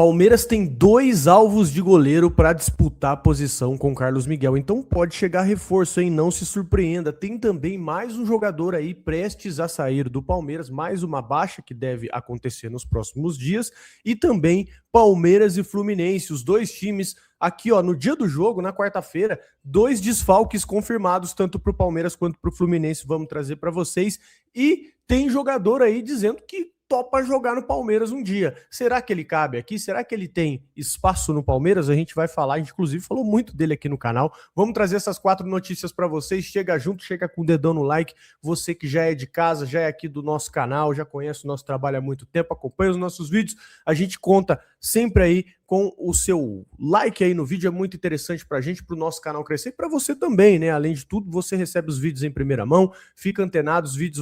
Palmeiras tem 2 alvos de goleiro para disputar a posição com Carlos Miguel, então pode chegar reforço, hein? Não se surpreenda. Tem também mais um jogador aí prestes a sair do Palmeiras, mais uma baixa que deve acontecer nos próximos dias, e também Palmeiras e Fluminense, os dois times aqui, ó, no dia do jogo, na quarta-feira, 2 desfalques confirmados, tanto para o Palmeiras quanto para o Fluminense, vamos trazer para vocês, e tem jogador aí dizendo que topa jogar no Palmeiras um dia. Será que ele cabe aqui? Será que ele tem espaço no Palmeiras? A gente vai falar, a gente inclusive falou muito dele aqui no canal. Vamos trazer essas 4 notícias para vocês. Chega junto, chega com o dedão no like. Você que já é de casa, já é aqui do nosso canal, já conhece o nosso trabalho há muito tempo, acompanha os nossos vídeos. A gente conta sempre aí com o seu like aí no vídeo, é muito interessante pra gente, pro nosso canal crescer e pra você também, né? Além de tudo, você recebe os vídeos em primeira mão, fica antenado, os vídeos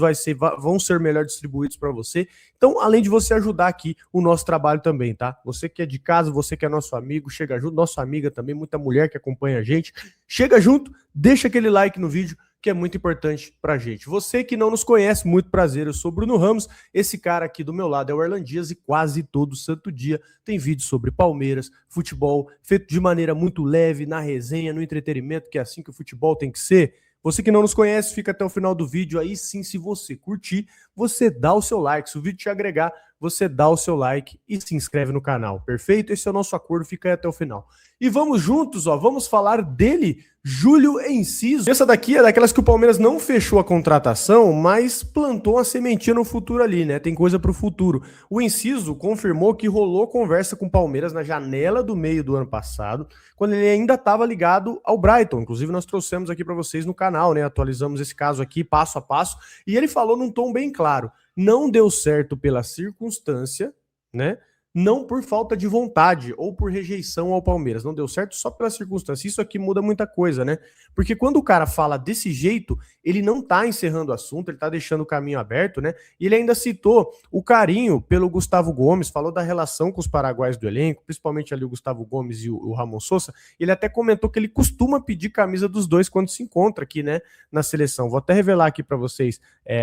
vão ser melhor distribuídos para você. Então, além de você ajudar aqui o nosso trabalho também, tá? Você que é de casa, você que é nosso amigo, chega junto, nossa amiga também, muita mulher que acompanha a gente, chega junto, deixa aquele like no vídeo, que é muito importante pra gente. Você que não nos conhece, muito prazer, eu sou Bruno Ramos, esse cara aqui do meu lado é o Erlan Dias e quase todo santo dia tem vídeo sobre Palmeiras, futebol, feito de maneira muito leve, na resenha, no entretenimento, que é assim que o futebol tem que ser. Você que não nos conhece, fica até o final do vídeo, aí sim, se você curtir, você dá o seu like, se o vídeo te agregar, você dá o seu like e se inscreve no canal, perfeito? Esse é o nosso acordo, fica aí até o final. E vamos juntos, ó, vamos falar dele, Júlio Enciso. Essa daqui é daquelas que o Palmeiras não fechou a contratação, mas plantou uma sementinha no futuro ali, né? Tem coisa pro futuro. O Enciso confirmou que rolou conversa com o Palmeiras na janela do meio do ano passado, quando ele ainda estava ligado ao Brighton. Inclusive nós trouxemos aqui para vocês no canal, né? Atualizamos esse caso aqui passo a passo, e ele falou num tom bem claro: não deu certo pela circunstância, né? Não por falta de vontade ou por rejeição ao Palmeiras. Não deu certo só pela circunstância. Isso aqui muda muita coisa, né? Porque quando o cara fala desse jeito, ele não tá encerrando o assunto, ele tá deixando o caminho aberto, né? E ele ainda citou o carinho pelo Gustavo Gomes, falou da relação com os paraguaios do elenco, principalmente ali o Gustavo Gomes e o Ramon Sosa. Ele até comentou que ele costuma pedir camisa dos dois quando se encontra aqui, né, na seleção. Vou até revelar aqui para vocês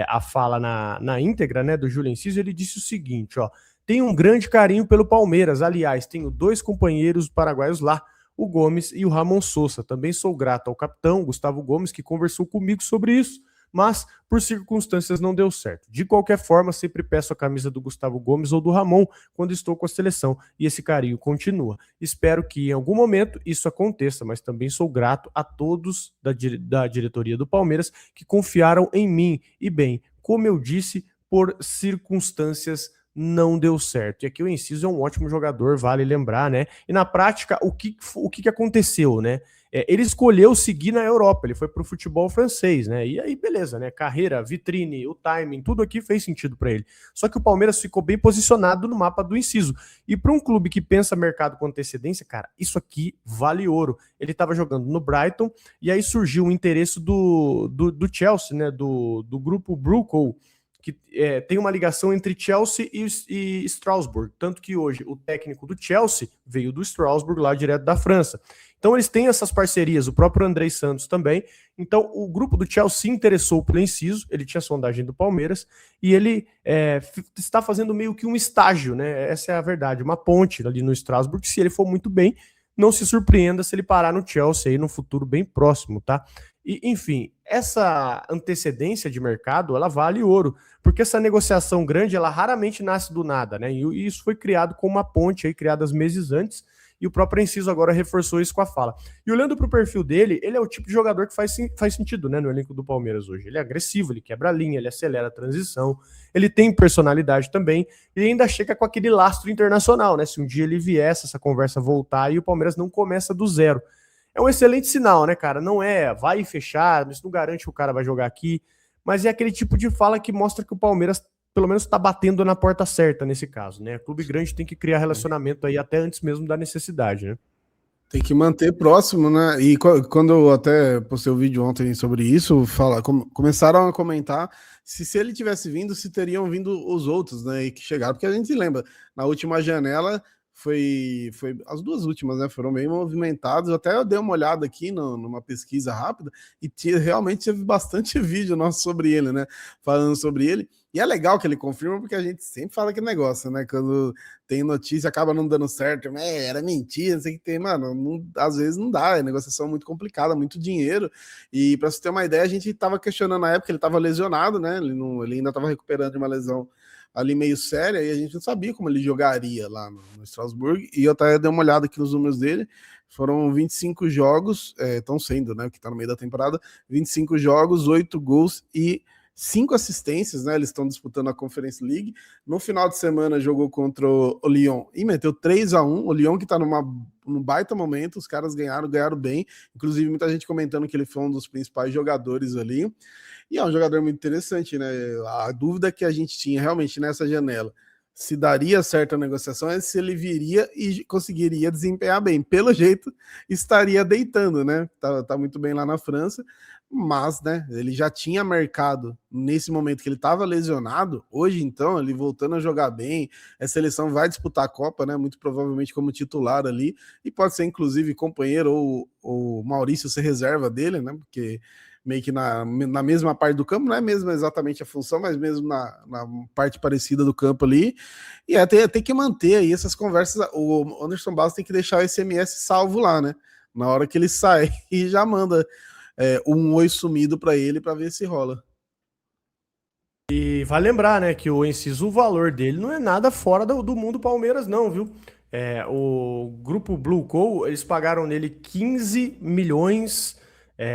a fala na íntegra, né, do Júlio Enciso. Ele disse o seguinte, ó: tenho um grande carinho pelo Palmeiras, aliás, tenho 2 companheiros paraguaios lá, o Gomes e o Ramon Sosa. Também sou grato ao capitão Gustavo Gomes, que conversou comigo sobre isso, mas por circunstâncias não deu certo. De qualquer forma, sempre peço a camisa do Gustavo Gomes ou do Ramon quando estou com a seleção, e esse carinho continua. Espero que em algum momento isso aconteça, mas também sou grato a todos da diretoria do Palmeiras que confiaram em mim. E bem, como eu disse, por circunstâncias não deu certo. E aqui o Enciso é um ótimo jogador, vale lembrar, né? E na prática, o que aconteceu, né? Ele escolheu seguir na Europa, ele foi pro futebol francês, né? E aí, beleza, né? Carreira, vitrine, o timing, tudo aqui fez sentido para ele. Só que o Palmeiras ficou bem posicionado no mapa do Enciso. E para um clube que pensa mercado com antecedência, cara, isso aqui vale ouro. Ele estava jogando no Brighton e aí surgiu o interesse do Chelsea, né? Do grupo Bruco, que tem uma ligação entre Chelsea e Strasbourg, tanto que hoje o técnico do Chelsea veio do Strasbourg, lá direto da França. Então eles têm essas parcerias, o próprio Andrei Santos também. Então o grupo do Chelsea se interessou pelo Enciso, ele tinha sondagem do Palmeiras, e ele está fazendo meio que um estágio, né? Essa é a verdade, uma ponte ali no Strasbourg. Se ele for muito bem, não se surpreenda se ele parar no Chelsea aí no futuro bem próximo, tá? E, enfim, essa antecedência de mercado, ela vale ouro, porque essa negociação grande, ela raramente nasce do nada, né? E isso foi criado com uma ponte aí, criada meses antes, e o próprio Enciso agora reforçou isso com a fala. E olhando para o perfil dele, ele é o tipo de jogador que faz sentido, né, no elenco do Palmeiras hoje. Ele é agressivo, ele quebra a linha, ele acelera a transição, ele tem personalidade também, e ainda chega com aquele lastro internacional, né? Se um dia ele viesse, essa conversa voltar e o Palmeiras não começa do zero. É um excelente sinal, né, cara? Não vai fechar, isso não garante que o cara vai jogar aqui, mas é aquele tipo de fala que mostra que o Palmeiras, pelo menos, está batendo na porta certa nesse caso, né? Clube grande tem que criar relacionamento aí até antes mesmo da necessidade, né? Tem que manter próximo, né? E quando eu até postei o vídeo ontem sobre isso, começaram a comentar se ele tivesse vindo, se teriam vindo os outros, né? E que chegaram, porque a gente lembra, na última janela foi as 2 últimas, né? Foram bem movimentadas. Até eu dei uma olhada aqui numa pesquisa rápida e realmente teve bastante vídeo nosso sobre ele, né? Falando sobre ele. E é legal que ele confirma, porque a gente sempre fala que negócio, né? Quando tem notícia, acaba não dando certo. Era mentira, não sei o que tem. Mano, às vezes não dá, é negociação muito complicada, muito dinheiro. E para você ter uma ideia, a gente estava questionando na época, ele estava lesionado, né? Ele ainda estava recuperando de uma lesão ali meio séria, e a gente não sabia como ele jogaria lá no Strasbourg. E eu até dei uma olhada aqui nos números dele. Foram 25 jogos, estão sendo, né? Que tá no meio da temporada, 25 jogos, 8 gols e 5 assistências, né? Eles estão disputando a Conference League. No final de semana jogou contra o Lyon e meteu 3-1. O Lyon que tá num baita momento, os caras ganharam bem. Inclusive, muita gente comentando que ele foi um dos principais jogadores ali. E é um jogador muito interessante, né? A dúvida que a gente tinha realmente nessa janela, se daria certa negociação, é se ele viria e conseguiria desempenhar bem. Pelo jeito, estaria deitando, né? Tá muito bem lá na França, mas, né, ele já tinha mercado nesse momento que ele estava lesionado. Hoje, então, ele voltando a jogar bem, a seleção vai disputar a Copa, né? Muito provavelmente como titular ali, e pode ser, inclusive, companheiro ou Maurício ser reserva dele, né? Porque meio que na mesma parte do campo, não é mesmo exatamente a função, mas mesmo na parte parecida do campo ali, e tem que manter aí essas conversas. O Anderson Barros tem que deixar o SMS salvo lá, né? Na hora que ele sai, e já manda um oi sumido para ele para ver se rola. E vai lembrar, né, que o Enciso, o valor dele não é nada fora do mundo Palmeiras, não, viu? O grupo Blue Co, eles pagaram nele 15 milhões,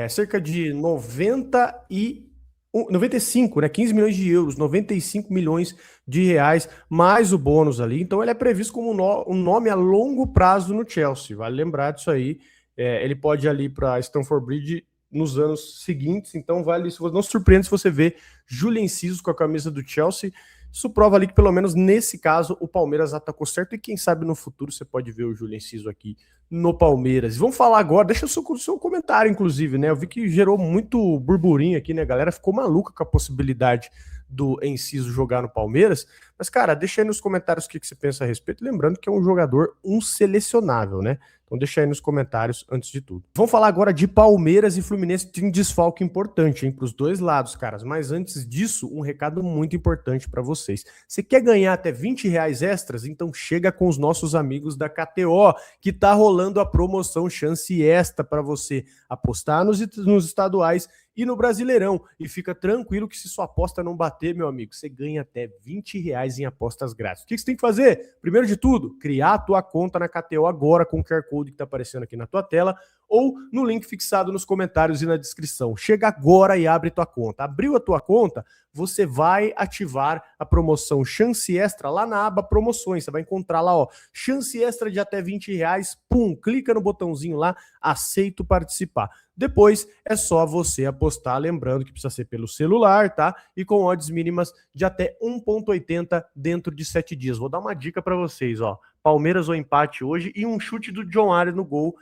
cerca de 95, né? 15 milhões de euros, 95 milhões de reais, mais o bônus ali. Então ele é previsto como um nome a longo prazo no Chelsea. Vale lembrar disso aí. Ele pode ir ali para Stamford Bridge nos anos seguintes. Então não se surpreende se você vê Júlio Enciso com a camisa do Chelsea. Isso prova ali que, pelo menos nesse caso, o Palmeiras atacou certo, e quem sabe no futuro você pode ver o Júlio Enciso aqui no Palmeiras. Vamos falar agora, deixa o seu comentário, inclusive, né? Eu vi que gerou muito burburinho aqui, né? A galera ficou maluca com a possibilidade do Enciso jogar no Palmeiras. Mas, cara, deixa aí nos comentários o que você pensa a respeito. Lembrando que é um jogador selecionável, né? Então deixa aí nos comentários antes de tudo. Vamos falar agora de Palmeiras e Fluminense. Tem desfalque importante, hein, para os dois lados, caras. Mas antes disso, um recado muito importante para vocês. Você quer ganhar até R$20 extras? Então chega com os nossos amigos da KTO, que tá rolando a promoção Chance Extra para você apostar nos estaduais e no Brasileirão. E fica tranquilo que se sua aposta não bater, meu amigo, você ganha até R$20 em apostas grátis. O que você tem que fazer? Primeiro de tudo, criar a tua conta na KTO agora com o QR Code que está aparecendo aqui na tua tela ou no link fixado nos comentários e na descrição. Chega agora e abre tua conta. Abriu a tua conta, você vai ativar a promoção Chance Extra lá na aba Promoções. Você vai encontrar lá, ó, Chance Extra de até R$20. Pum, clica no botãozinho lá, aceito participar. Depois é só você apostar, lembrando que precisa ser pelo celular, tá? E com odds mínimas de até 1,80 dentro de 7 dias. Vou dar uma dica para vocês, ó. Palmeiras ou empate hoje e um chute do John Arias no gol.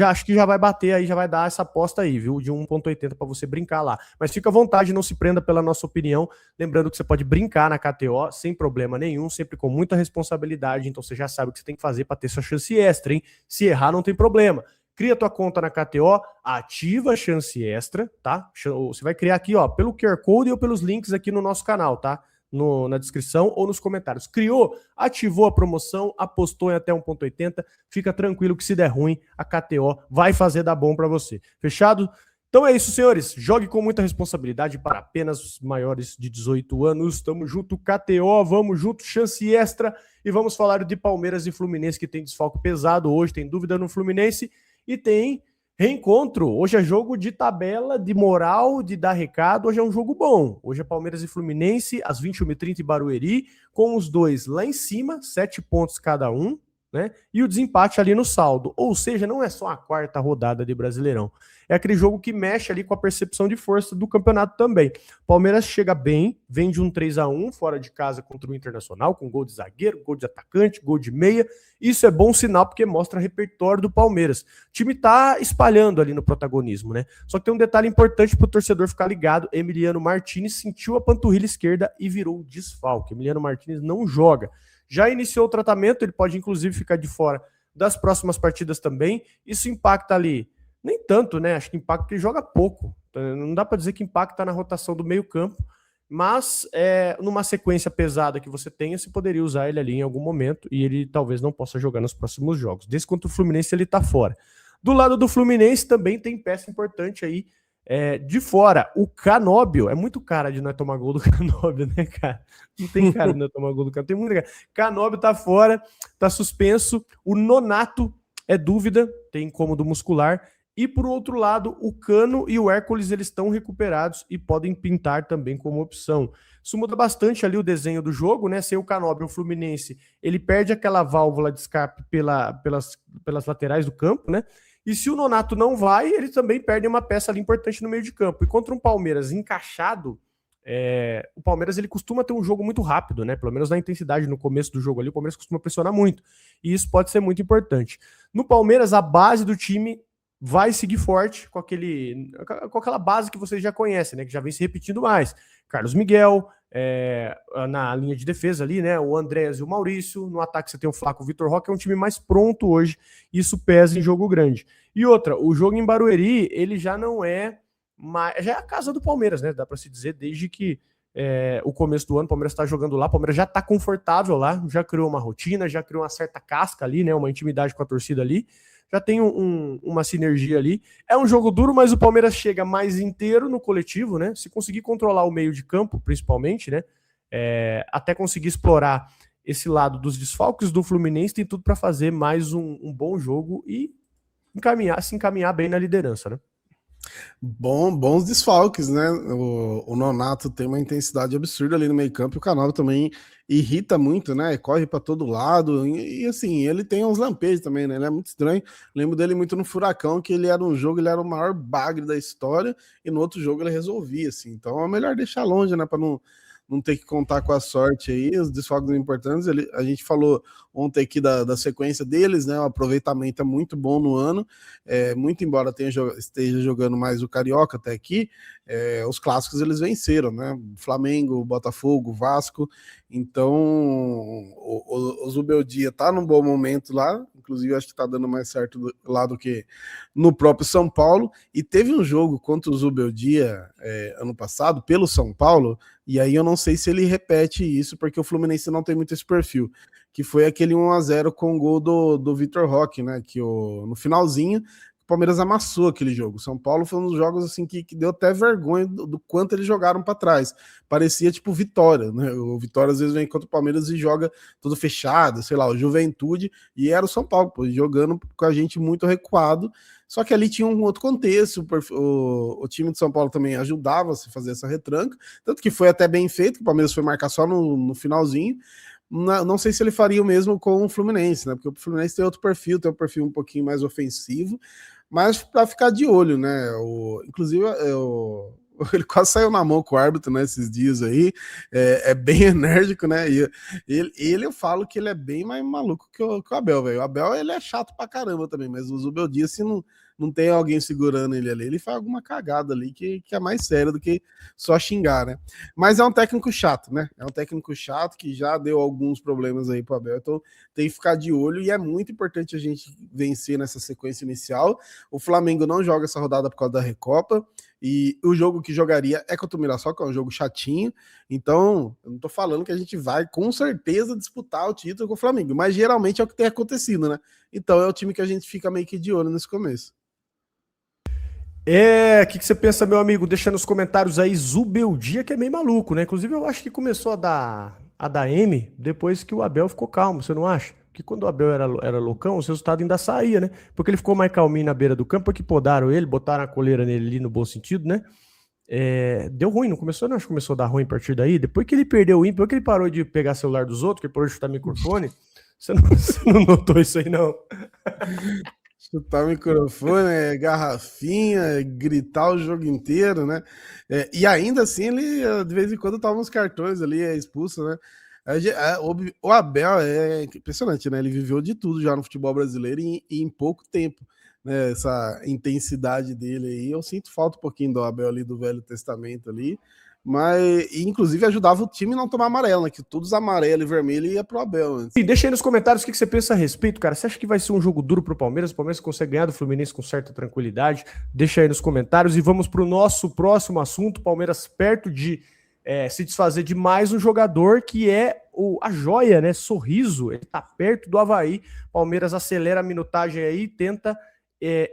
Acho que já vai bater aí, já vai dar essa aposta aí, viu? De 1,80 para você brincar lá. Mas fica à vontade, não se prenda pela nossa opinião. Lembrando que você pode brincar na KTO sem problema nenhum, sempre com muita responsabilidade. Então você já sabe o que você tem que fazer para ter sua chance extra, hein? Se errar, não tem problema. Cria tua conta na KTO, ativa a Chance Extra, tá? Você vai criar aqui, ó, pelo QR Code ou pelos links aqui no nosso canal, tá? Na descrição ou nos comentários. Criou, ativou a promoção, apostou em até 1,80, fica tranquilo que se der ruim, a KTO vai fazer dar bom para você. Fechado? Então é isso, senhores. Jogue com muita responsabilidade para apenas maiores de 18 anos. Tamo junto, KTO, vamos junto, Chance Extra. E vamos falar de Palmeiras e Fluminense, que tem desfalque pesado hoje, tem dúvida no Fluminense e tem reencontro. Hoje é jogo de tabela, de moral, de dar recado. Hoje é um jogo bom. Hoje é Palmeiras e Fluminense, às 21h30 em Barueri, com os dois lá em cima, 7 pontos cada um, né? E o desempate ali no saldo. Ou seja, não é só a quarta rodada de Brasileirão. É aquele jogo que mexe ali com a percepção de força do campeonato também. Palmeiras chega bem, vem de um 3-1 fora de casa contra o Internacional, com gol de zagueiro, gol de atacante, gol de meia. Isso é bom sinal porque mostra repertório do Palmeiras. O time tá espalhando ali no protagonismo, né? Só que tem um detalhe importante pro torcedor ficar ligado. Emiliano Martínez sentiu a panturrilha esquerda e virou desfalque. Emiliano Martínez não joga. Já iniciou o tratamento, ele pode inclusive ficar de fora das próximas partidas também. Isso impacta ali, nem tanto, né? Acho que impacta porque ele joga pouco. Não dá para dizer que impacta na rotação do meio-campo, mas numa sequência pesada que você tenha, você poderia usar ele ali em algum momento e ele talvez não possa jogar nos próximos jogos. Desse contra o Fluminense ele tá fora. Do lado do Fluminense também tem peça importante aí de fora. O Canóbio, é muito cara de não tomar gol do Canóbio, né, cara? Não tem cara de não tomar gol do Canóbio, tem muita cara. Canóbio tá fora, tá suspenso. O Nonato é dúvida, tem incômodo muscular. E por outro lado, o Cano e o Hércules eles estão recuperados e podem pintar também como opção. Isso muda bastante ali o desenho do jogo, né? Sem o Canóbio, o Fluminense, ele perde aquela válvula de escape pelas laterais do campo, né? E se o Nonato não vai, ele também perde uma peça ali importante no meio de campo. E contra um Palmeiras encaixado, o Palmeiras ele costuma ter um jogo muito rápido, né? Pelo menos na intensidade no começo do jogo ali, o Palmeiras costuma pressionar muito. E isso pode ser muito importante. No Palmeiras, a base do time vai seguir forte com aquela base que vocês já conhecem, né? Que já vem se repetindo mais. Carlos Miguel, na linha de defesa ali, né? O Andréas e o Maurício. No ataque você tem o Flaco, o Vitor Roque, é um time mais pronto hoje. Isso pesa em jogo grande. E outra, o jogo em Barueri, ele já não já é a casa do Palmeiras, né? Dá para se dizer, desde que o começo do ano, o Palmeiras está jogando lá, o Palmeiras já está confortável lá, já criou uma rotina, já criou uma certa casca ali, né? Uma intimidade com a torcida ali. Já tem uma sinergia ali. É um jogo duro, mas o Palmeiras chega mais inteiro no coletivo, né? Se conseguir controlar o meio de campo, principalmente, né? Até conseguir explorar esse lado dos desfalques do Fluminense, tem tudo para fazer mais um bom jogo e se encaminhar bem na liderança, né? Bons desfalques, né? O Nonato tem uma intensidade absurda ali no meio campo, e o Canóbio também irrita muito, né? Corre para todo lado, e assim, ele tem uns lampejos também, né? Ele é muito estranho. Lembro dele muito no Furacão, que ele era o maior bagre da história, e no outro jogo ele resolvia, assim. Então é melhor deixar longe, né? Para não ter que contar com a sorte aí, os desfalques importantes. A gente falou ontem aqui da sequência deles, né? O aproveitamento é muito bom no ano, muito embora esteja jogando mais o Carioca até aqui, os clássicos eles venceram, né? Flamengo, Botafogo, Vasco. Então o Zubeldia tá num bom momento lá, inclusive acho que tá dando mais certo lá do que no próprio São Paulo, e teve um jogo contra o Zubeldia ano passado, pelo São Paulo, e aí eu não sei se ele repete isso, porque o Fluminense não tem muito esse perfil, que foi aquele 1-0 com o gol do Vitor Roque, né, que no finalzinho o Palmeiras amassou aquele jogo. São Paulo foi um dos jogos assim que deu até vergonha do quanto eles jogaram para trás. Parecia tipo Vitória, né? O Vitória às vezes vem contra o Palmeiras e joga tudo fechado, sei lá, o Juventude, e era o São Paulo, pô, jogando com a gente muito recuado. Só que ali tinha um outro contexto, o time de São Paulo também ajudava a se fazer essa retranca, tanto que foi até bem feito, que o Palmeiras foi marcar só no finalzinho. Não sei se ele faria o mesmo com o Fluminense, né? Porque o Fluminense tem outro perfil, tem um perfil um pouquinho mais ofensivo, mas para ficar de olho, né? Inclusive, ele quase saiu na mão com o árbitro, né, esses dias aí, é bem enérgico, né? E eu falo que ele é bem mais maluco que o Abel, velho. O Abel, ele é chato pra caramba também, mas o Zubeldia, se não tem alguém segurando ele ali, ele faz alguma cagada ali que é mais séria do que só xingar, né? Mas é um técnico chato, né? É um técnico chato que já deu alguns problemas aí pro Abel, então tem que ficar de olho, e é muito importante a gente vencer nessa sequência inicial. O Flamengo não joga essa rodada por causa da Recopa, e o jogo que jogaria é contra o Mirassol, que é um jogo chatinho. Então, eu não tô falando que a gente vai com certeza disputar o título com o Flamengo, mas geralmente é o que tem acontecido, né? Então é o time que a gente fica meio que de olho nesse começo. O que você pensa, meu amigo? Deixa nos comentários aí, Zubeldia, que é meio maluco, né? Inclusive, eu acho que começou a dar M depois que o Abel ficou calmo, você não acha? Que quando o Abel era loucão, o resultado ainda saía, né? Porque ele ficou mais calminho na beira do campo, porque podaram ele, botaram a coleira nele ali no bom sentido, né? Deu ruim, não começou? Não, acho que começou a dar ruim a partir daí. Depois que ele perdeu o ímpeto, depois que ele parou de pegar celular dos outros, que ele parou de chutar microfone, você não notou isso aí, não? Chutar o microfone, garrafinha, gritar o jogo inteiro, né? E ainda assim, ele de vez em quando toma uns cartões ali, é expulso, né? O Abel é impressionante, né? Ele viveu de tudo já no futebol brasileiro e em pouco tempo, né? Essa intensidade dele aí. Eu sinto falta um pouquinho do Abel ali do Velho Testamento ali, mas inclusive ajudava o time a não tomar amarelo, né? Que todos amarelo e vermelho ia pro Abel antes. E deixa aí nos comentários o que você pensa a respeito, cara. Você acha que vai ser um jogo duro pro Palmeiras? O Palmeiras consegue ganhar do Fluminense com certa tranquilidade? Deixa aí nos comentários e vamos pro nosso próximo assunto. Palmeiras perto de se desfazer de mais um jogador que é a joia, né? Sorriso, ele tá perto do Avaí. Palmeiras acelera a minutagem aí, tenta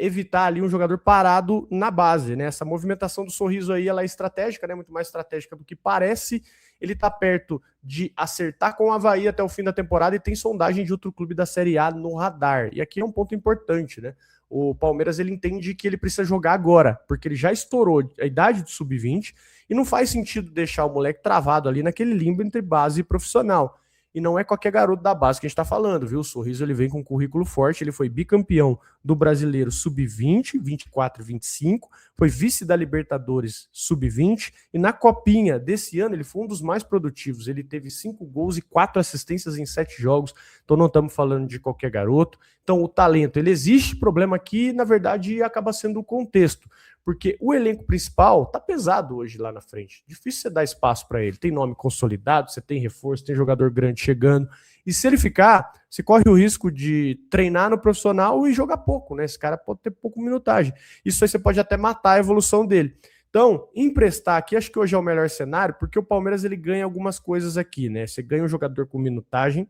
evitar ali um jogador parado na base, né? Essa movimentação do Sorriso aí, ela é estratégica, né? Muito mais estratégica do que parece. Ele tá perto de acertar com o Avaí até o fim da temporada e tem sondagem de outro clube da Série A no radar. E aqui é um ponto importante, né? O Palmeiras, ele entende que ele precisa jogar agora, porque ele já estourou a idade do sub-20 e não faz sentido deixar o moleque travado ali naquele limbo entre base e profissional. E não é qualquer garoto da base que a gente está falando, viu? O Sorriso, ele vem com um currículo forte, ele foi bicampeão do Brasileiro Sub-20, 24 e 25, foi vice da Libertadores Sub-20, e na Copinha desse ano ele foi um dos mais produtivos, ele teve 5 gols e 4 assistências em 7 jogos, então não estamos falando de qualquer garoto. Então o talento, ele existe, problema aqui, na verdade, acaba sendo o contexto, porque o elenco principal tá pesado hoje lá na frente. Difícil você dar espaço para ele. Tem nome consolidado, você tem reforço, tem jogador grande chegando. E se ele ficar, você corre o risco de treinar no profissional e jogar pouco, né? Esse cara pode ter pouco minutagem. Isso aí você pode até matar a evolução dele. Então, emprestar aqui, acho que hoje é o melhor cenário, porque o Palmeiras ele ganha algumas coisas aqui, né? Você ganha um jogador com minutagem,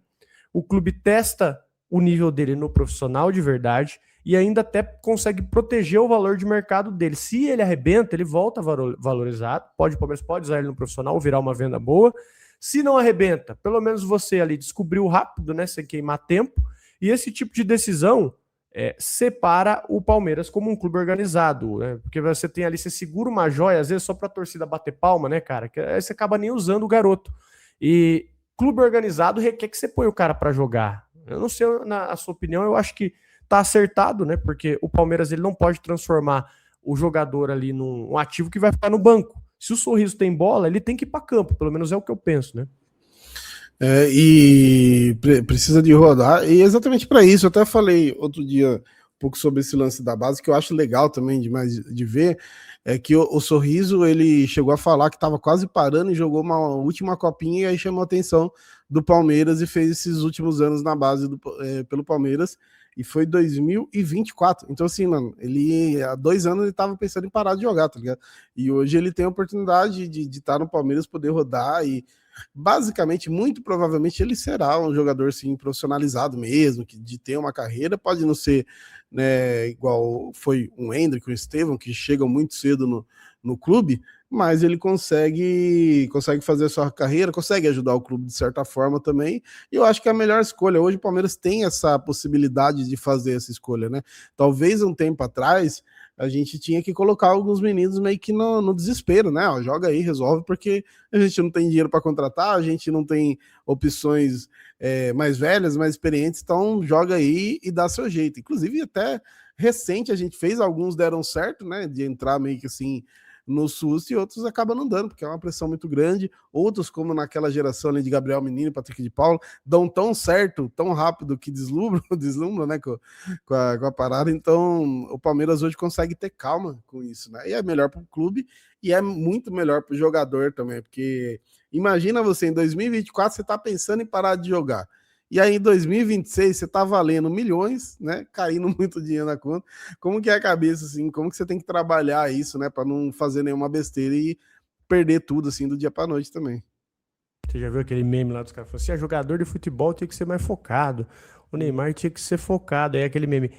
o clube testa o nível dele no profissional de verdade, e ainda até consegue proteger o valor de mercado dele. Se ele arrebenta, ele volta valorizado. O Palmeiras pode usar ele no profissional ou virar uma venda boa. Se não arrebenta, pelo menos você ali descobriu rápido, né? Sem queimar tempo. E esse tipo de decisão separa o Palmeiras como um clube organizado, né? Porque você tem ali, você segura uma joia, às vezes só para a torcida bater palma, né, cara? Que aí você acaba nem usando o garoto. E clube organizado requer que você põe o cara para jogar. Eu não sei, na sua opinião, eu acho que tá acertado, né? Porque o Palmeiras ele não pode transformar o jogador ali num ativo que vai ficar no banco. Se o Sorriso tem bola, ele tem que ir para campo, pelo menos é o que eu penso, né? Precisa de rodar, e exatamente para isso. Eu até falei outro dia um pouco sobre esse lance da base, que eu acho legal também demais de ver, é que o Sorriso, ele chegou a falar que estava quase parando e jogou uma última copinha, e aí chamou a atenção do Palmeiras e fez esses últimos anos na base pelo Palmeiras, e foi 2024. Então, assim, mano, ele há 2 anos ele tava pensando em parar de jogar, tá ligado? E hoje ele tem a oportunidade de estar no Palmeiras, poder rodar, e basicamente, muito provavelmente, ele será um jogador, sim, profissionalizado mesmo, que de ter uma carreira, pode não ser, né, igual foi um Hendrick, um Estevão, que chegam muito cedo no clube, mas ele consegue fazer a sua carreira, consegue ajudar o clube de certa forma também, e eu acho que é a melhor escolha. Hoje o Palmeiras tem essa possibilidade de fazer essa escolha, né? Talvez um tempo atrás a gente tinha que colocar alguns meninos meio que no desespero, né? Ó, joga aí, resolve, porque a gente não tem dinheiro para contratar, a gente não tem opções mais velhas, mais experientes, então joga aí e dá seu jeito. Inclusive, até recente a gente fez, alguns deram certo, né? De entrar meio que assim no susto, e outros acabam não dando, porque é uma pressão muito grande. Outros, como naquela geração ali de Gabriel Menino e Patrick de Paulo, dão tão certo, tão rápido que deslumbram, né, com a parada. Então, o Palmeiras hoje consegue ter calma com isso, né? E é melhor para o clube e é muito melhor para o jogador também, porque imagina você, em 2024, você está pensando em parar de jogar. E aí, em 2026, você tá valendo milhões, né? Caindo muito dinheiro na conta. Como que é a cabeça, assim? Como que você tem que trabalhar isso, né? Para não fazer nenhuma besteira e perder tudo, assim, do dia para noite também. Você já viu aquele meme lá dos caras? Falando assim, jogador de futebol tinha que ser mais focado. O Neymar tinha que ser focado. Aí aquele meme,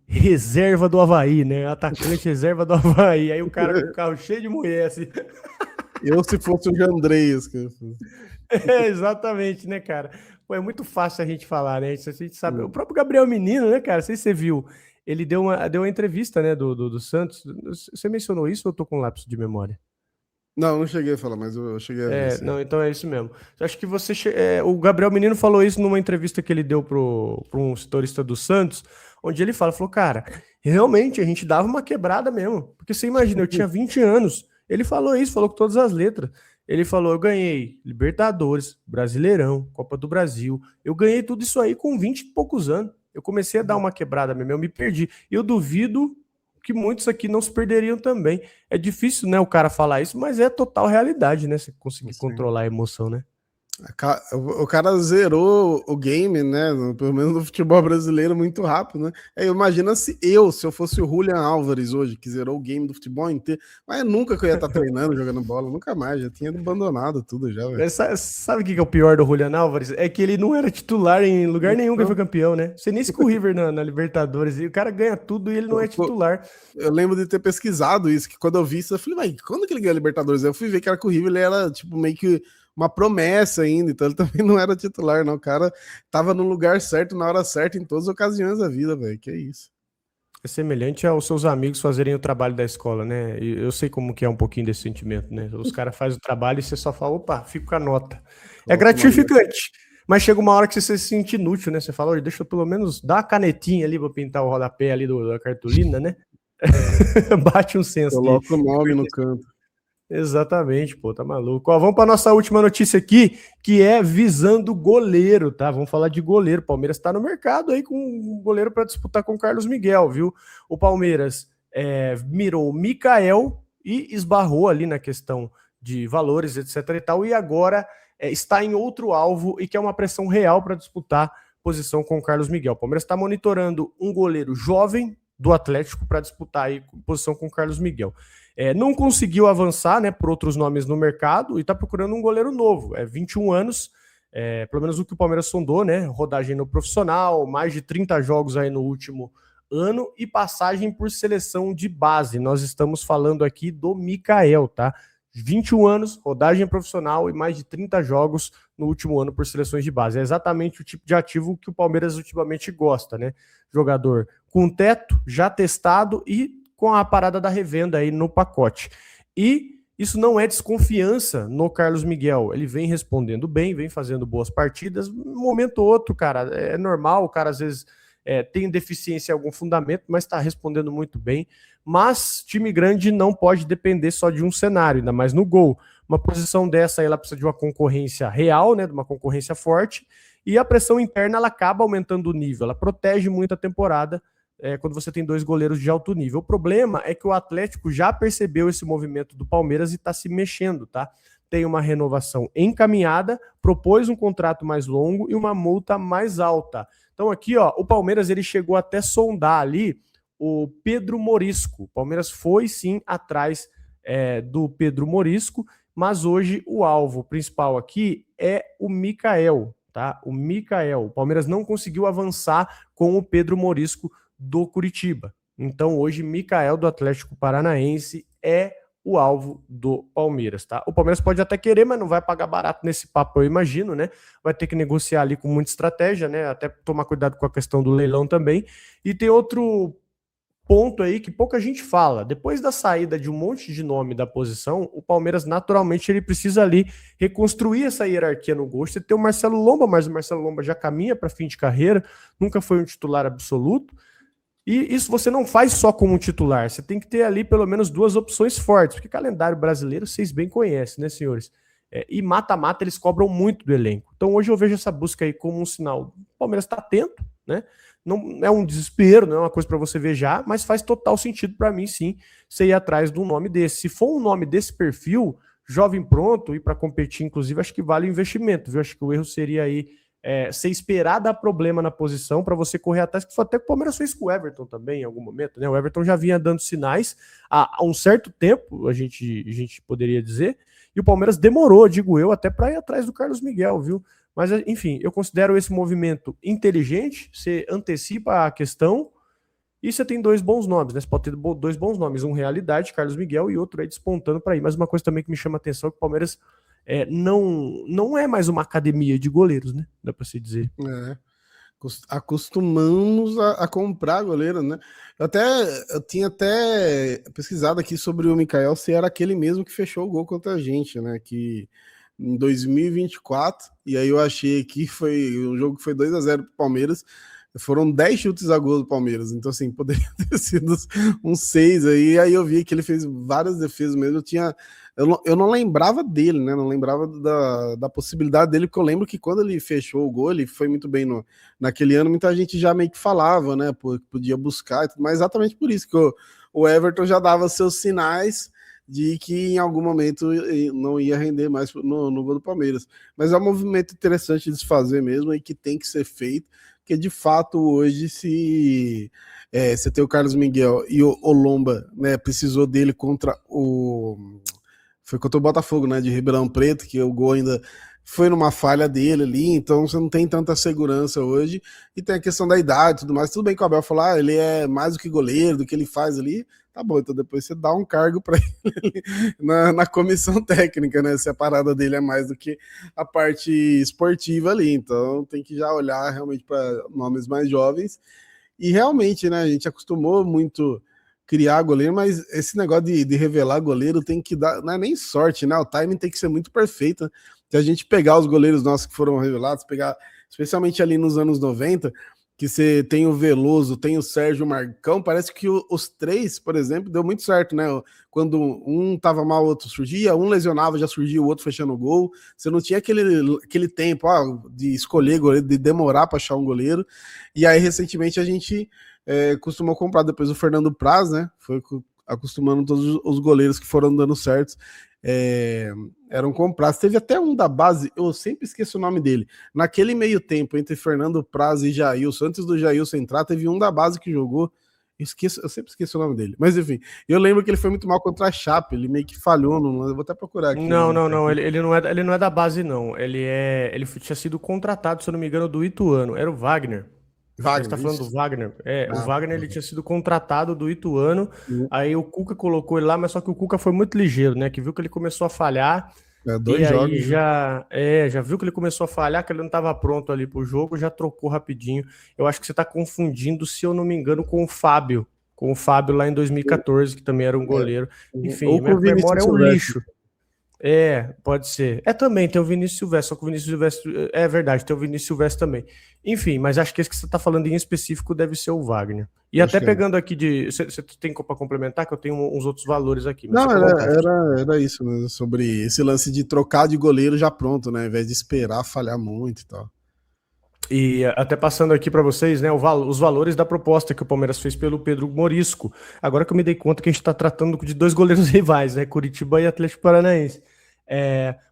reserva do Avaí, né? Atacante reserva do Avaí. Aí o cara com o carro cheio de mulher, assim. Eu, se fosse o Jandreias. Exatamente, né, cara? Pô, é muito fácil a gente falar, né? Isso a gente sabe. O próprio Gabriel Menino, né, cara? Não sei se você viu. Ele deu uma entrevista, né, do Santos. Você mencionou isso ou eu tô com lápis de memória? Não cheguei a falar, mas eu cheguei a ver. Não, então é isso mesmo. Eu acho que o Gabriel Menino falou isso numa entrevista que ele deu para um setorista do Santos, onde ele falou, cara, realmente a gente dava uma quebrada mesmo. Porque você imagina, eu tinha 20 anos. Ele falou isso, falou com todas as letras. Ele falou, eu ganhei Libertadores, Brasileirão, Copa do Brasil. Eu ganhei tudo isso aí com 20 e poucos anos. Eu comecei a dar uma quebrada mesmo, eu me perdi. E eu duvido que muitos aqui não se perderiam também. É difícil, né, o cara falar isso, mas é total realidade, né? Você conseguir controlar a emoção, né? O cara zerou o game, né? Pelo menos no futebol brasileiro, muito rápido, né? Imagina se eu fosse o Julian Álvares hoje, que zerou o game do futebol inteiro, mas nunca que eu ia estar treinando, jogando bola, nunca mais, já tinha abandonado tudo já, velho. Sabe o que é o pior do Julian Álvares? É que ele não era titular em lugar nenhum que ele foi campeão, né? Você nem se com o River na Libertadores, e o cara ganha tudo e ele não é titular. Eu lembro de ter pesquisado isso, que quando eu vi isso, eu falei, mas quando que ele ganhou a Libertadores? Eu fui ver que era com o River, ele era, tipo, meio que uma promessa ainda, então ele também não era titular, não. O cara tava no lugar certo, na hora certa, em todas as ocasiões da vida, velho. Que isso. É semelhante aos seus amigos fazerem o trabalho da escola, né? E eu sei como que é um pouquinho desse sentimento, né? Os caras fazem o trabalho e você só fala, opa, fico com a nota. É gratificante, mas chega uma hora que você se sente inútil, né? Você fala, olha, deixa eu pelo menos dar uma canetinha ali pra pintar o rodapé ali da cartolina, né? Bate um senso de... Coloca o nome no canto. Exatamente, pô, tá maluco. Ó, vamos para nossa última notícia aqui, que é visando goleiro, tá? Vamos falar de goleiro. O Palmeiras tá no mercado aí com um goleiro para disputar com o Carlos Miguel, viu? O Palmeiras mirou o Mikael e esbarrou ali na questão de valores, etc e tal, e agora está em outro alvo e que é uma pressão real para disputar posição com o Carlos Miguel. O Palmeiras está monitorando um goleiro jovem do Atlético para disputar aí posição com o Carlos Miguel. Não conseguiu avançar, né, por outros nomes no mercado e está procurando um goleiro novo. 21 anos, pelo menos o que o Palmeiras sondou, né? Rodagem no profissional, mais de 30 jogos aí no último ano e passagem por seleção de base. Nós estamos falando aqui do Mikael, tá? 21 anos, rodagem profissional e mais de 30 jogos no último ano por seleções de base. É exatamente o tipo de ativo que o Palmeiras ultimamente gosta, né? Jogador com teto, já testado e com a parada da revenda aí no pacote. E isso não é desconfiança no Carlos Miguel. Ele vem respondendo bem, vem fazendo boas partidas. Um momento ou outro, cara, é normal. O cara às vezes tem deficiência em algum fundamento, mas está respondendo muito bem. Mas time grande não pode depender só de um cenário, ainda mais no gol. Uma posição dessa aí, ela precisa de uma concorrência real, né, de uma concorrência forte. E a pressão interna ela acaba aumentando o nível. Ela protege muito a temporada. Quando você tem dois goleiros de alto nível. O problema é que o Atlético já percebeu esse movimento do Palmeiras e está se mexendo, tá? Tem uma renovação encaminhada, propôs um contrato mais longo e uma multa mais alta. Então aqui, ó, o Palmeiras ele chegou até sondar ali o Pedro Morisco. O Palmeiras foi sim atrás do Pedro Morisco, mas hoje o alvo principal aqui é o Mikael, tá? O Mikael. O Palmeiras não conseguiu avançar com o Pedro Morisco do Curitiba. Então hoje Mikael do Atlético Paranaense é o alvo do Palmeiras, tá? O Palmeiras pode até querer, mas não vai pagar barato nesse papo, eu imagino, né? Vai ter que negociar ali com muita estratégia, né? Até tomar cuidado com a questão do leilão também. E tem outro ponto aí que pouca gente fala. Depois da saída de um monte de nome da posição, o Palmeiras naturalmente ele precisa ali reconstruir essa hierarquia no gol. Você tem o Marcelo Lomba, mas o Marcelo Lomba já caminha para fim de carreira, nunca foi um titular absoluto. E isso você não faz só como um titular, você tem que ter ali pelo menos duas opções fortes, porque calendário brasileiro vocês bem conhecem, né, senhores? E mata-mata eles cobram muito do elenco. Então hoje eu vejo essa busca aí como um sinal. O Palmeiras está atento, né? Não é um desespero, não é uma coisa para você ver já, mas faz total sentido para mim, sim, você ir atrás de um nome desse. Se for um nome desse perfil, jovem pronto e para competir, inclusive, acho que vale o investimento, viu? Acho que o erro seria aí você esperar dar problema na posição para você correr atrás, que foi até que o Palmeiras fez com o Everton também em algum momento, né? O Everton já vinha dando sinais há um certo tempo, a gente poderia dizer, e o Palmeiras demorou, digo eu, até para ir atrás do Carlos Miguel, viu? Mas, enfim, eu considero esse movimento inteligente, você antecipa a questão e você tem dois bons nomes, né? Você pode ter dois bons nomes, um realidade, Carlos Miguel, e outro aí despontando para ir. Mas uma coisa também que me chama a atenção é que o Palmeiras não é mais uma academia de goleiros, né? Dá para se dizer. Acostumamos a comprar goleiro, né? Eu tinha até pesquisado aqui sobre o Mikael, se era aquele mesmo que fechou o gol contra a gente, né? Que em 2024, e aí eu achei que foi um jogo que foi 2-0 pro Palmeiras, foram 10 chutes a gol do Palmeiras, então assim, poderia ter sido uns 6 aí eu vi que ele fez várias defesas mesmo, eu não lembrava dele, né, não lembrava da possibilidade dele, porque eu lembro que quando ele fechou o gol, ele foi muito bem naquele ano, muita gente já meio que falava, né, podia buscar, mas exatamente por isso que o Everton já dava seus sinais, de que em algum momento não ia render mais no gol do Palmeiras. Mas é um movimento interessante de se fazer mesmo e que tem que ser feito, porque de fato hoje se você tem o Carlos Miguel e o Lomba, né, precisou dele contra o... Foi contra o Botafogo, né, de Ribeirão Preto, que o gol ainda foi numa falha dele ali, então você não tem tanta segurança hoje, e tem a questão da idade e tudo mais. Tudo bem que o Abel falou, ele é mais do que goleiro, do que ele faz ali, tá bom, então depois você dá um cargo para ele na comissão técnica, né, se a parada dele é mais do que a parte esportiva ali, então tem que já olhar realmente para nomes mais jovens, e realmente, né, a gente acostumou muito criar goleiro, mas esse negócio de revelar goleiro tem que dar, não é nem sorte, né, o timing tem que ser muito perfeito, né? Se a gente pegar os goleiros nossos que foram revelados, pegar especialmente ali nos anos 90, que você tem o Veloso, tem o Sérgio Marcão, parece que os três, por exemplo, deu muito certo, né? Quando um tava mal, o outro surgia, um lesionava, já surgia o outro fechando o gol. Você não tinha aquele tempo de escolher goleiro, de demorar para achar um goleiro. E aí, recentemente, a gente costumou comprar depois o Fernando Praz, né? Foi acostumando todos os goleiros que foram dando certo. Eram comprados. Teve até um da base, eu sempre esqueço o nome dele. Naquele meio tempo entre Fernando Praz e Jailson, antes do Jailson entrar, teve um da base que jogou. Eu sempre esqueço o nome dele. Mas enfim, eu lembro que ele foi muito mal contra a Chape, ele meio que falhou. Eu vou até procurar aqui. Não. Ele não é da base, não. Ele tinha sido contratado, se eu não me engano, do Ituano. Era o Wagner. A gente tá falando do Wagner. O Wagner ele tinha sido contratado do Ituano, aí o Cuca colocou ele lá, mas só que o Cuca foi muito ligeiro, né? Que viu que ele começou a falhar. Dois jogos. Aí já viu que ele começou a falhar, que ele não estava pronto ali pro jogo, já trocou rapidinho. Eu acho que você tá confundindo, se eu não me engano, com o Fábio. Com o Fábio lá em 2014, que também era um goleiro. Enfim, minha memória é um lixo. Pode ser. Também tem o Vinícius Silvestre, só que o Vinícius Silvestre... É verdade, tem o Vinícius Silvestre também. Enfim, mas acho que esse que você está falando em específico deve ser o Wagner. E acho até pegando aqui de... Você tem para complementar, que eu tenho uns outros valores aqui. Não, era isso mesmo, sobre esse lance de trocar de goleiro já pronto, né? Ao invés de esperar falhar muito e tal. E até passando aqui para vocês, né, os valores da proposta que o Palmeiras fez pelo Pedro Morisco. Agora que eu me dei conta que a gente está tratando de dois goleiros rivais, né, Curitiba e Atlético Paranaense.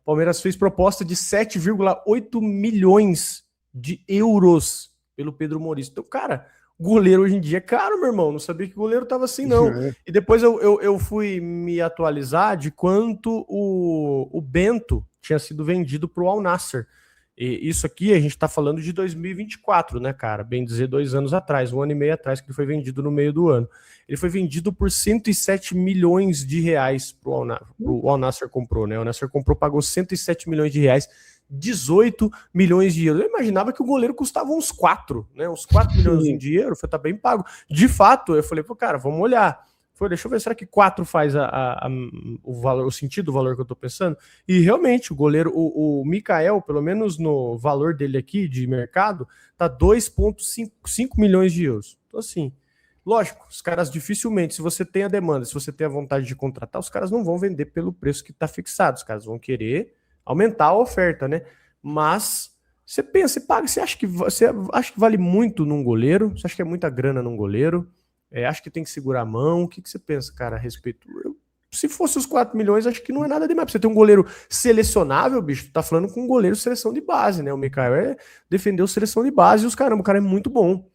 Palmeiras fez proposta de 7,8 milhões de euros pelo Pedro Morisco. Então, cara, goleiro hoje em dia é caro, meu irmão. Não sabia que goleiro tava assim, não. E depois eu fui me atualizar de quanto o Bento tinha sido vendido para o Al Nassr. E isso aqui a gente está falando de 2024, né, cara? Bem dizer, 2 anos atrás, 1 ano e meio atrás, que ele foi vendido no meio do ano. Ele foi vendido por 107 milhões de reais pro Al Nassr comprou, né? O Al Nassr comprou, pagou 107 milhões de reais, 18 milhões de euros. Eu imaginava que o goleiro custava uns 4, né? Uns 4 milhões de euros, foi tá bem pago. De fato, eu falei, cara, vamos olhar. Deixa eu ver, será que 4 faz o valor, o sentido do valor que eu tô pensando? E realmente, o goleiro, o Mikael, pelo menos no valor dele aqui de mercado, tá 2,5 milhões de euros. Então, assim, lógico, os caras dificilmente, se você tem a demanda, se você tem a vontade de contratar, os caras não vão vender pelo preço que tá fixado, os caras vão querer aumentar a oferta, né? Mas você pensa, você paga, você acha que vale muito num goleiro? Você acha que é muita grana num goleiro? Acho que tem que segurar a mão. O que você pensa, cara, a respeito? Se fosse os 4 milhões, acho que não é nada demais. Pra você ter um goleiro selecionável, bicho, tá falando com um goleiro seleção de base, né? O Mikael defendeu seleção de base e o cara é muito bom.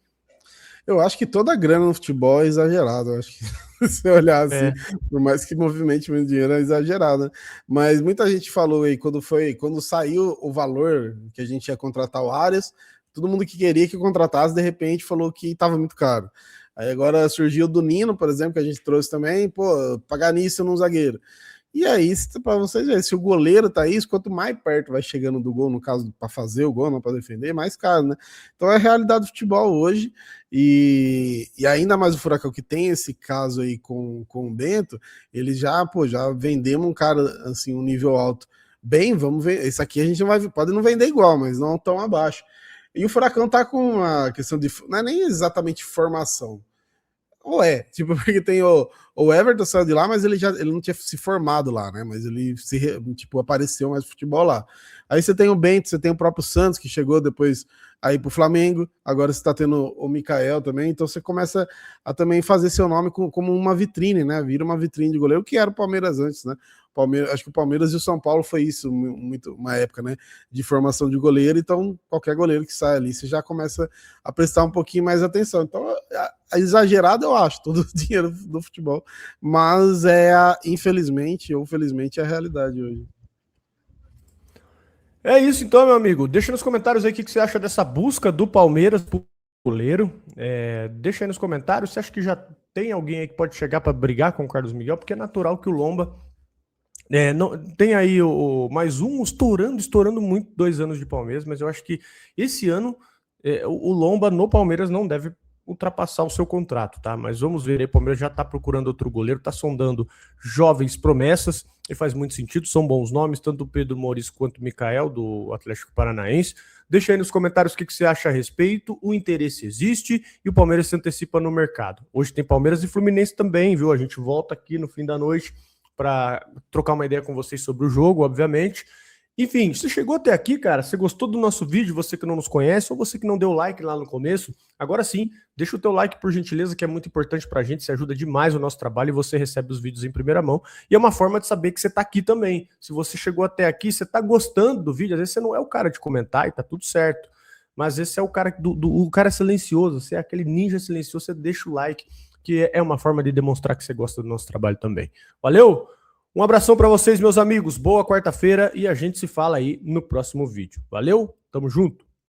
Eu acho que toda a grana no futebol é exagerada. Eu acho que se olhar assim, por mais que movimente muito dinheiro, é exagerada. Mas muita gente falou aí, quando saiu o valor que a gente ia contratar o Arias, todo mundo que queria que contratasse, de repente, falou que estava muito caro. Aí agora surgiu o do Nino, por exemplo, que a gente trouxe também, pagar nisso num zagueiro. E aí, para vocês verem, se o goleiro tá isso, quanto mais perto vai chegando do gol, no caso, para fazer o gol, não para defender, mais caro, né? Então é a realidade do futebol hoje, e ainda mais o Furacão, que tem esse caso aí com o Bento, ele já vendemos um cara, assim, um nível alto. Bem, vamos ver, esse aqui a gente pode não vender igual, mas não tão abaixo. E o Furacão tá com a questão de... Não é nem exatamente formação. ou é, tipo, porque tem o Everton saiu de lá, mas ele não tinha se formado lá, né? Mas ele tipo, apareceu mais futebol lá. Aí você tem o Bento, você tem o próprio Santos, que chegou depois aí pro Flamengo, agora você tá tendo o Mikael também, então você começa a também fazer seu nome como uma vitrine, né? Vira uma vitrine de goleiro, que era o Palmeiras antes, né? Acho que o Palmeiras e o São Paulo foi isso, muito, uma época, né? De formação de goleiro, então qualquer goleiro que sai ali, você já começa a prestar um pouquinho mais atenção. Então, exagerado eu acho, todo o dinheiro do futebol, mas infelizmente ou felizmente, é a realidade hoje. É isso então, meu amigo. Deixa nos comentários aí o que você acha dessa busca do Palmeiras pro goleiro. Deixa aí nos comentários. Você acha que já tem alguém aí que pode chegar para brigar com o Carlos Miguel? Porque é natural que o Lomba não, tem aí mais um estourando muito 2 anos de Palmeiras, mas eu acho que esse ano o Lomba no Palmeiras não deve ultrapassar o seu contrato, tá? Mas vamos ver aí, o Palmeiras já tá procurando outro goleiro, tá sondando jovens promessas, e faz muito sentido, são bons nomes, tanto o Pedro Maurício quanto o Mikael, do Atlético Paranaense. Deixa aí nos comentários o que você acha a respeito, o interesse existe e o Palmeiras se antecipa no mercado. Hoje tem Palmeiras e Fluminense também, viu? A gente volta aqui no fim da noite para trocar uma ideia com vocês sobre o jogo, obviamente. Enfim, você chegou até aqui, cara, você gostou do nosso vídeo, você que não nos conhece, ou você que não deu like lá no começo, agora sim, deixa o teu like por gentileza, que é muito importante pra gente, você ajuda demais o nosso trabalho e você recebe os vídeos em primeira mão, e é uma forma de saber que você tá aqui também. Se você chegou até aqui, você tá gostando do vídeo, às vezes você não é o cara de comentar e tá tudo certo, mas esse é o cara o cara silencioso, você é aquele ninja silencioso, você deixa o like, que é uma forma de demonstrar que você gosta do nosso trabalho também. Valeu? Um abração para vocês, meus amigos. Boa quarta-feira e a gente se fala aí no próximo vídeo. Valeu? Tamo junto.